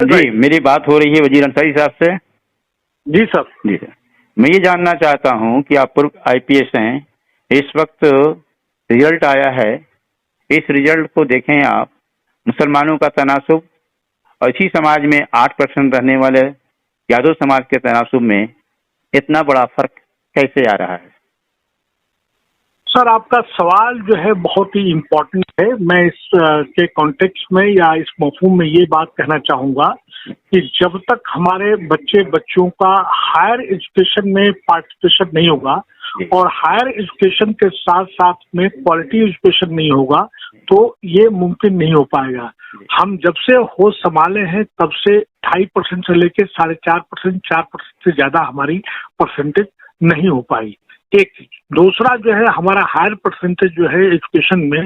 जी, मेरी बात हो रही है वजीर अंसारी साहब से। जी सर। जी सर, मैं ये जानना चाहता हूँ कि आप पूर्व आईपीएस हैं, इस वक्त रिजल्ट आया है, इस रिजल्ट को देखें आप, मुसलमानों का तनासुब और इसी समाज में 8% रहने वाले यादव समाज के तनासुब में इतना बड़ा फर्क कैसे आ रहा है? सर, आपका सवाल जो है बहुत ही इम्पोर्टेंट है। मैं इस के कॉन्टेक्स्ट में या इस मफहूम में ये बात कहना चाहूंगा कि जब तक हमारे बच्चों का हायर एजुकेशन में पार्टिसिपेशन नहीं होगा और हायर एजुकेशन के साथ साथ में क्वालिटी एजुकेशन नहीं होगा तो ये मुमकिन नहीं हो पाएगा। हम जब से होश संभाले हैं तब से 2.5% से लेकर 4.5%, 4% से ज्यादा हमारी परसेंटेज नहीं हो पाई। एक दूसरा जो है हमारा हायर परसेंटेज जो है एजुकेशन में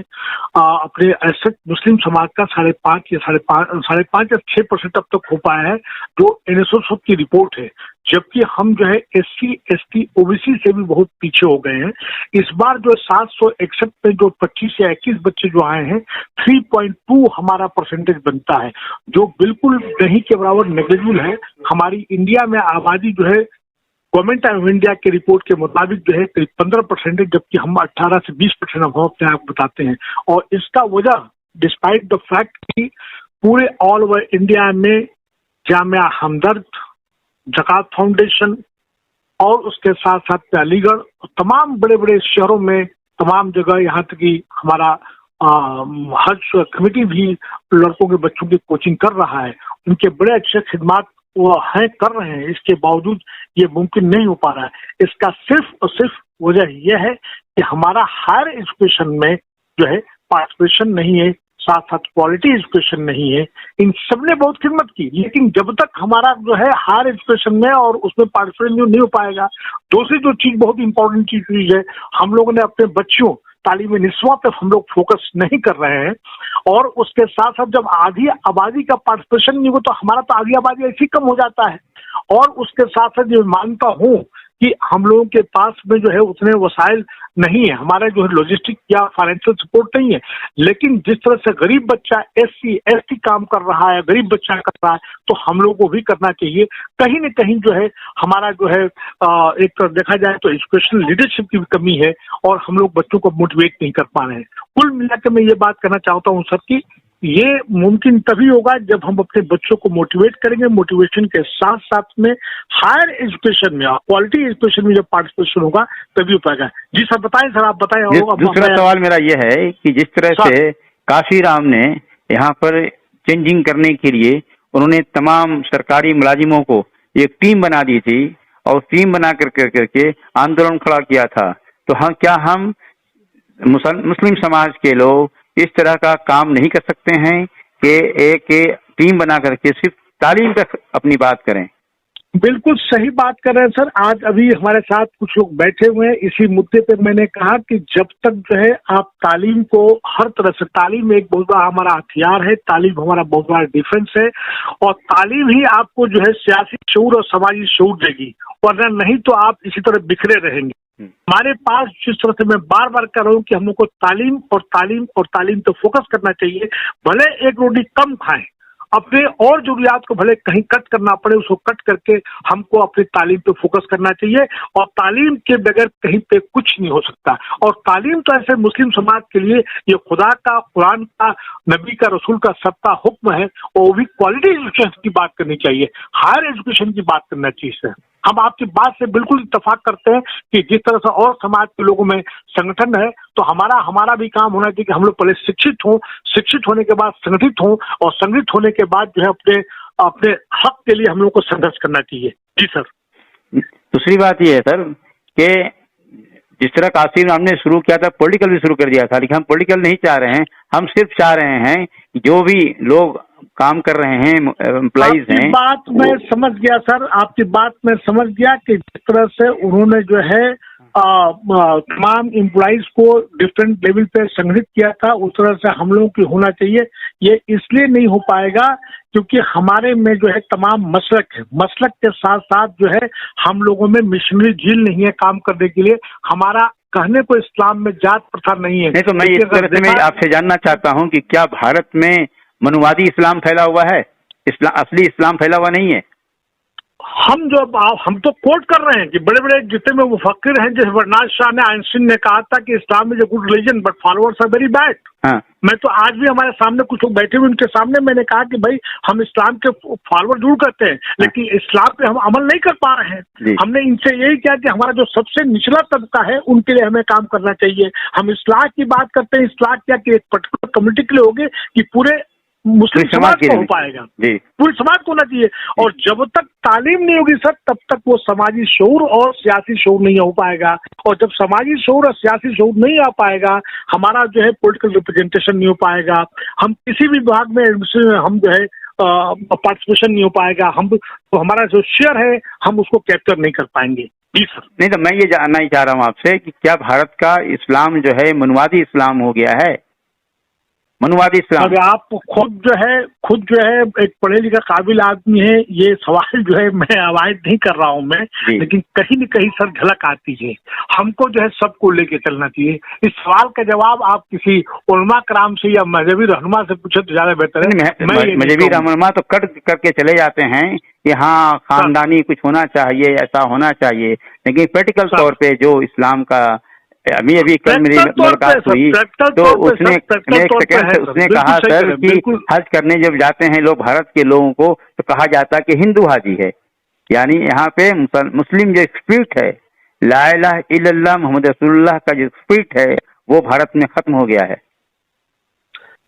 अपने ऐसे मुस्लिम समाज का 5.5 या 5.5 या 6% अब तक हो पाया है, जो NSO की रिपोर्ट है। जबकि हम जो है SC, ST, OBC से भी बहुत पीछे हो गए हैं। इस बार जो 761 में जो 25 या 21 बच्चे जो आए हैं, 3.2 हमारा परसेंटेज बनता है, जो बिल्कुल नहीं के बराबर नेग्लिजिबल है। हमारी इंडिया में आबादी जो है गवर्नमेंट ऑफ इंडिया के रिपोर्ट के मुताबिक जो है करीब 15% है, जबकि हम 18 से 20% हम अपने आप बताते हैं। और इसका वजह डिस्पाइट द फैक्ट कि पूरे ऑल ओवर इंडिया में जामिया हमदर्द, ज़कात फाउंडेशन और उसके साथ साथ अलीगढ़, तमाम बड़े बड़े शहरों में तमाम जगह, यहाँ तक कि हमारा हज कमेटी भी लड़कों के बच्चों की कोचिंग कर रहा है। उनके बड़े अच्छे खिदमात वो हैं, कर रहे हैं, इसके बावजूद ये मुमकिन नहीं हो पा रहा है। इसका सिर्फ और सिर्फ वजह यह है कि हमारा हायर एजुकेशन में जो है पार्टिसिपेशन नहीं है, साथ साथ क्वालिटी एजुकेशन नहीं है। इन सब ने बहुत खिदमत की, लेकिन जब तक हमारा जो है हायर एजुकेशन में और उसमें पार्टिसिपेशन नहीं हो पाएगा। दूसरी जो चीज बहुत इंपॉर्टेंट चीज है, हम लोगों ने अपने बच्चों तालीम निस्वा पे हम लोग फोकस नहीं कर रहे हैं। और उसके साथ साथ जब आधी आबादी का पार्टिसिपेशन नहीं हो तो हमारा तो आधी आबादी ऐसी कम हो जाता है। और उसके साथ साथ ये मानता हूँ कि हम लोगों के पास में जो है उतने वसाइल नहीं है, हमारा जो है लॉजिस्टिक या फाइनेंशियल सपोर्ट नहीं है। लेकिन जिस तरह से गरीब बच्चा SC, ST काम कर रहा है, गरीब बच्चा कर रहा है, तो हम लोगों को भी करना चाहिए। कहीं न कहीं जो है हमारा जो है एक देखा जाए तो एजुकेशनल लीडरशिप की भी कमी है और हम लोग बच्चों को मोटिवेट नहीं कर पा रहे हैं। कुल मिलाकर मैं ये बात कहना चाहता हूँ सर कि ये मुमकिन तभी होगा जब हम अपने बच्चों को मोटिवेट करेंगे। मोटिवेशन के साथ साथ में हायर एजुकेशन में और क्वालिटी एजुकेशन में जब पार्टिसिपेशन होगा तभी हो पाएगा। जी सर, बताएं सर, आप बताएं। दूसरा सवाल मेरा ये है कि जिस तरह से काशीराम ने यहाँ पर चेंजिंग करने के लिए उन्होंने तमाम सरकारी मुलाजिमों को एक टीम बना दी थी और टीम बना करके आंदोलन खड़ा किया था, तो क्या हम मुस्लिम समाज के लोग इस तरह का काम नहीं कर सकते हैं कि एक टीम बना करके सिर्फ तालीम तक अपनी बात करें? बिल्कुल सही बात कर रहे हैं सर। आज अभी हमारे साथ कुछ लोग बैठे हुए हैं इसी मुद्दे पे। मैंने कहा कि जब तक जो है आप तालीम को हर तरह से, तालीम एक बहुत बड़ा हमारा हथियार है, तालीम हमारा बहुत बड़ा डिफेंस है और तालीम ही आपको जो है सियासी शऊर और समाजी शऊर देगी, वरना नहीं तो आप इसी तरह बिखरे रहेंगे। हमारे पास जिस तरह से मैं बार बार कह रहा हूँ कि हम लोग को तालीम और तालीम और तालीम पे फोकस करना चाहिए। भले एक रोटी कम खाएं, अपने और जरूरियात को भले कहीं कट करना पड़े, उसको कट करके हमको अपनी तालीम पे फोकस करना चाहिए। और तालीम के बगैर कहीं पे कुछ नहीं हो सकता। और तालीम तो ऐसे मुस्लिम समाज के लिए ये खुदा का, कुरान का, नबी का, रसूल का सबका हुक्म है और वो भी क्वालिटी एजुकेशन की बात करनी चाहिए, हायर एजुकेशन की बात करना चाहिए। हम आपकी बात से बिल्कुल इत्तेफाक करते हैं कि जिस तरह से और समाज के लोगों में संगठन है, तो हमारा भी काम होना चाहिए कि हम लोग पहले शिक्षित हों, शिक्षित होने के बाद संगठित हों और संगठित होने के बाद जो है अपने हक के लिए हम लोग को संघर्ष करना चाहिए। जी सर। दूसरी बात ये है सर कि जिस तरह काशीराम ने शुरू किया था, पॉलिटिकल भी शुरू कर दिया था, लेकिन हम पॉलिटिकल नहीं चाह रहे हैं। हम सिर्फ चाह रहे हैं जो भी लोग काम कर रहे हैं, एम्प्लॉइज हैं। बात मैं समझ गया सर, आपकी बात मैं समझ गया कि जिस तरह से उन्होंने जो है तमाम एम्प्लॉइज को डिफरेंट लेवल पे संगठित किया था, उस तरह से हम लोगों की होना चाहिए। ये इसलिए नहीं हो पाएगा क्योंकि हमारे में जो है तमाम मसलक है, मसलक के साथ साथ जो है हम लोगों में मिशनरी झील नहीं है काम करने के लिए। हमारा कहने को इस्लाम में जात प्रथा नहीं है। नहीं तो मैं इस तरह से मैं आपसे जानना चाहता हूँ कि क्या भारत में मनुवादी इस्लाम फैला हुआ है, असली इस्लाम फैला हुआ नहीं है। हम तो कोट कर रहे हैं कि बड़े बड़े जितने में मुफक्किर हैं, जैसे बर्नार्ड शॉ ने, आइंस्टीन ने कहा था कि Islam is a good religion but followers are very bad. हाँ। मैं तो आज भी हमारे सामने कुछ लोग बैठे हुए, उनके सामने मैंने कहा कि भाई हम इस्लाम के फॉलोअर जरूर करते हैं, लेकिन इस्लाम पे हम अमल नहीं कर पा रहे हैं। हमने इनसे यही किया कि हमारा जो सबसे निचला तबका है उनके लिए हमें काम करना चाहिए। हम इस्लाह की बात करते हैं, इस्लाह क्या कि एक पर्टिकुलर कम्युनिटी के लिए होगी कि पूरे मुस्लिम समाज को हो पाएगा, पूरे समाज को होना चाहिए। और जब तक तालीम नहीं होगी सर, तब तक वो समाजी शऊर और सियासी शऊर नहीं हो पाएगा। और जब समाजी शऊर और सियासी शऊर नहीं आ पाएगा, हमारा जो है पॉलिटिकल रिप्रेजेंटेशन नहीं हो पाएगा, हम किसी भी विभाग में हम जो है पार्टिसिपेशन नहीं हो पाएगा, हम तो हमारा जो शेयर है हम उसको कैप्चर नहीं कर पाएंगे। जी सर। नहीं तो मैं ये जानना ही चाह रहा हूँ आपसे कि क्या भारत का इस्लाम जो है मनुवादी इस्लाम हो गया है? मनुवादी इस्लाम। अगर आप खुद जो है एक पढ़े लिखा काबिल आदमी है, ये सवाल जो है मैं अवॉइड नहीं कर रहा हूँ मैं, लेकिन कहीं न कहीं सर झलक आती है। हमको जो है सबको लेके चलना चाहिए। इस सवाल का जवाब आप किसी उलमा कराम से या मजहबी रहनुमा से पूछे तो ज्यादा बेहतर है। मजहबी रहनुमा तो कट करके चले जाते हैं कि हाँ खानदानी कुछ होना चाहिए, ऐसा होना चाहिए, लेकिन प्रैक्टिकल तौर पे जो इस्लाम का अभी कल मेरी मुलाकात हुई तो उसने कहा सर कि हज करने जब जाते हैं लोग भारत के लोगों को तो कहा जाता है कि हिंदू हाजी है, यानी यहाँ पे मुस्लिम जो स्पिरिट है, ला इलाहा इल्लल्लाह मोहम्मद रसूलुल्लाह का जो स्पिरिट है वो भारत में खत्म हो गया है।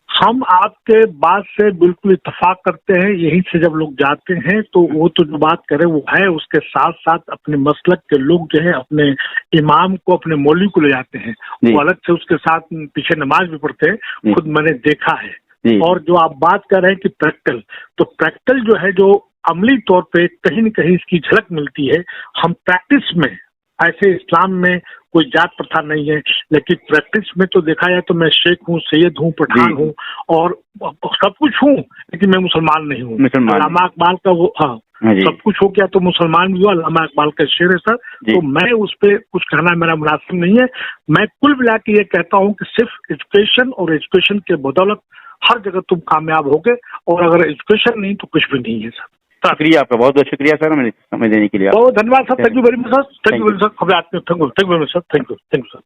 हम आपके बात से बिल्कुल इत्तेफाक करते हैं। यहीं से जब लोग जाते हैं तो वो तो जो बात करे वो है, उसके साथ साथ अपने मसलक के लोग जो है अपने इमाम को, अपने मौलवी को ले जाते हैं, वो अलग से उसके साथ पीछे नमाज भी पढ़ते हैं, खुद मैंने देखा है। और जो आप बात कर रहे हैं कि प्रैक्टिकल, तो प्रैक्टिकल जो है जो अमली तौर पे कहीं न कहीं इसकी झलक मिलती है। हम प्रैक्टिस में ऐसे इस्लाम में कोई जात प्रथा नहीं है, लेकिन प्रैक्टिस में तो देखा जाए तो मैं शेख हूँ, सैयद हूँ, पठान हूँ और सब कुछ हूँ, लेकिन मैं मुसलमान नहीं हूँ। अल्लामा इकबाल का वो सब कुछ हो गया तो मुसलमान भी हुआ, अल्लामा इकबाल का शेर है सर। तो मैं उस पर कुछ कहना मेरा मुनासिब नहीं है। मैं कुल मिला के ये कहता हूँ कि सिर्फ एजुकेशन और एजुकेशन के बदौलत हर जगह तुम कामयाब होगे, और अगर एजुकेशन नहीं तो कुछ भी नहीं है सर। शुक्रिया आपका, बहुत बहुत शुक्रिया सर, हमें समय देने के लिए बहुत धन्यवाद sir. Thank you very much sir. Thank you very much sir. Thank you very much sir. Thank you sir.